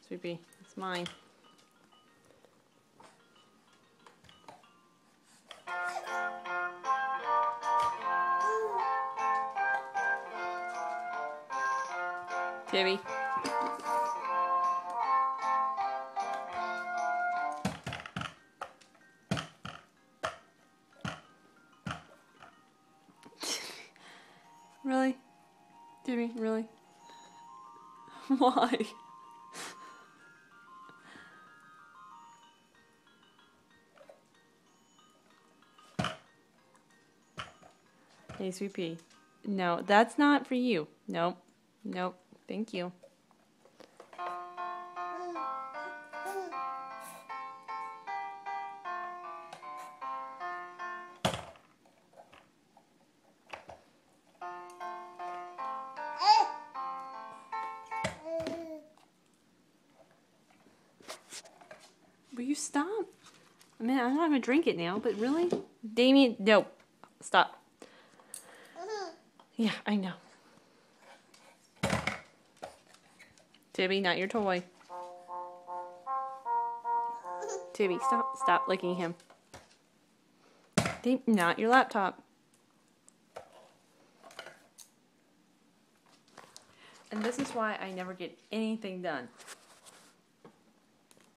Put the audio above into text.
Sweepy, it's mine. Tibby. Really? Tibby, really? Why? Hey, Sweet Pea. No, that's not for you. Nope. Nope. Thank you. Will you stop? I mean, I'm not going to drink it now, but really? Damien, no. Stop. Yeah, I know. Tibby, not your toy. Tibby, stop. Stop licking him. Not your laptop. And this is why I never get anything done.